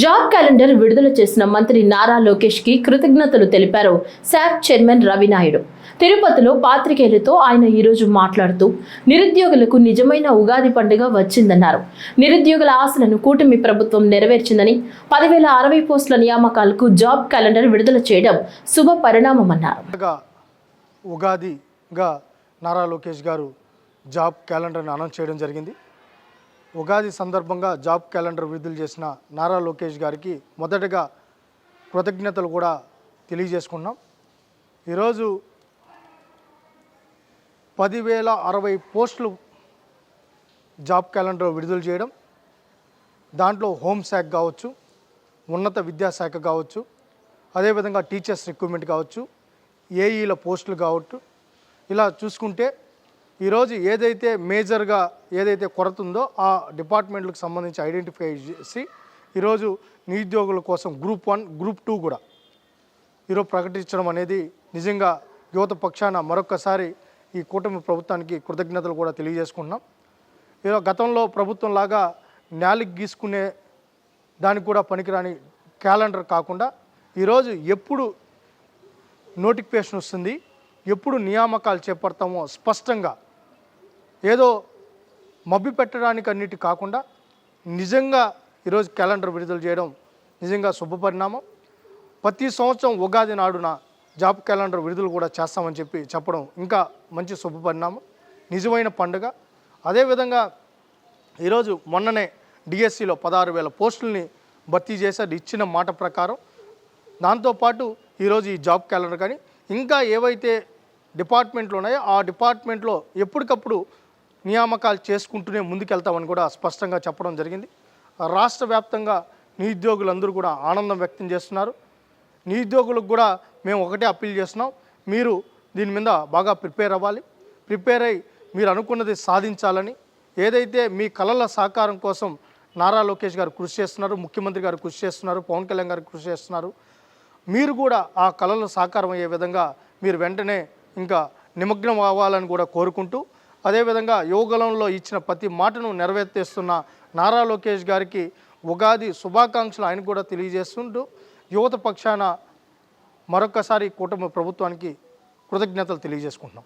Job calendar విడుదల చేసిన మంత్రి నారా లోకేష్ కి కృతజ్ఞతలు తెలిపారు శాప్ చైర్మన్ రవి నాయుడు. తిరుపతిలో పాత్రికేయులతో ఆయన ఈరోజు మాట్లాడుతూ నిరుద్యోగులకు నిజమైన ఉగాది పండుగ వచ్చిందన్నారు. నిరుద్యోగుల ఆశలను కూటమి ప్రభుత్వం నెరవేర్చిందని 10,060 పోస్టుల నియామకాలకు జాబ్ క్యాలెండర్ విడుదల చేయడం శుభ పరిణామమన్నారు. ఉగాదిగా నారా లోకేష్ గారు జాబ్ క్యాలెండర్ని అనౌన్స్ చేయడం జరిగింది. ఉగాది సందర్భంగా జాబ్ క్యాలెండర్ విడుదల చేసిన నారా లోకేష్ గారికి మొదటగా కృతజ్ఞతలు కూడా తెలియజేసుకున్నాం. ఈరోజు 10,060 పోస్టులు జాబ్ క్యాలెండర్ విడుదల చేయడం, దాంట్లో హోంశాఖ కావచ్చు, ఉన్నత విద్యాశాఖ కావచ్చు, అదేవిధంగా టీచర్స్ రిక్రూట్మెంట్ కావచ్చు, ఏఈల పోస్టులు కావచ్చు, ఇలా చూసుకుంటే ఈరోజు ఏదైతే మేజర్గా ఏదైతే కొరత ఉందో ఆ డిపార్ట్మెంట్లకు సంబంధించి ఐడెంటిఫై చేసి ఈరోజు నిరుద్యోగుల కోసం గ్రూప్ 1, గ్రూప్ 2 కూడా ఈరోజు ప్రకటించడం అనేది నిజంగా యువత పక్షాన మరొకసారి ఈ కూటమి ప్రభుత్వానికి కృతజ్ఞతలు కూడా తెలియజేసుకుంటున్నాం. ఈరోజు గతంలో ప్రభుత్వం లాగా నేలకు గీసుకునే దానికి కూడా పనికిరాని క్యాలెండర్ కాకుండా ఈరోజు ఎప్పుడు నోటిఫికేషన్ వస్తుంది, ఎప్పుడు నియామకాలు చేపడతామో స్పష్టంగా ఏదో మభ్య పెట్టడానికి అన్నిటి కాకుండా నిజంగా ఈరోజు క్యాలెండర్ విడుదల చేయడం నిజంగా శుభపరిణామం. ప్రతి సంవత్సరం ఉగాది నాడున జాబ్ క్యాలెండర్ విడుదల కూడా చేస్తామని చెప్పడం ఇంకా మంచి శుభపరిణామం, నిజమైన పండుగ. అదేవిధంగా ఈరోజు మొన్ననే డిఎస్సిలో 16,000 పోస్టుల్ని భర్తీ చేశారు ఇచ్చిన మాట ప్రకారం. దాంతోపాటు ఈరోజు ఈ జాబ్ క్యాలెండర్ కానీ ఇంకా ఏవైతే డిపార్ట్మెంట్లు ఉన్నాయో ఆ డిపార్ట్మెంట్లో ఎప్పటికప్పుడు నియామకాలు చేసుకుంటూనే ముందుకెళ్తామని కూడా స్పష్టంగా చెప్పడం జరిగింది. రాష్ట్ర వ్యాప్తంగా నిరుద్యోగులందరూ కూడా ఆనందం వ్యక్తం చేస్తున్నారు. నిరుద్యోగులకు కూడా మేము ఒకటే అప్పీల్ చేస్తున్నాం, మీరు దీని మీద బాగా ప్రిపేర్ అవ్వాలి, ప్రిపేర్ అయ్యి మీరు అనుకున్నది సాధించాలని. ఏదైతే మీ కళల సాకారం కోసం నారా లోకేష్ గారు కృషి చేస్తున్నారు, ముఖ్యమంత్రి గారు కృషి చేస్తున్నారు, పవన్ కళ్యాణ్ గారు కృషి చేస్తున్నారు, మీరు కూడా ఆ కళలు సాకారం అయ్యే విధంగా మీరు వెంటనే ఇంకా నిమగ్నం అవ్వాలని కూడా కోరుకుంటూ, అదేవిధంగా యువగలంలో ఇచ్చిన ప్రతి మాటను నెరవేర్చేస్తున్న నారా లోకేష్ గారికి ఉగాది శుభాకాంక్షలు ఆయన కూడా తెలియజేస్తుంటూ యువత పక్షాన మరొకసారి కూటమి ప్రభుత్వానికి కృతజ్ఞతలు తెలియజేసుకుంటున్నాం.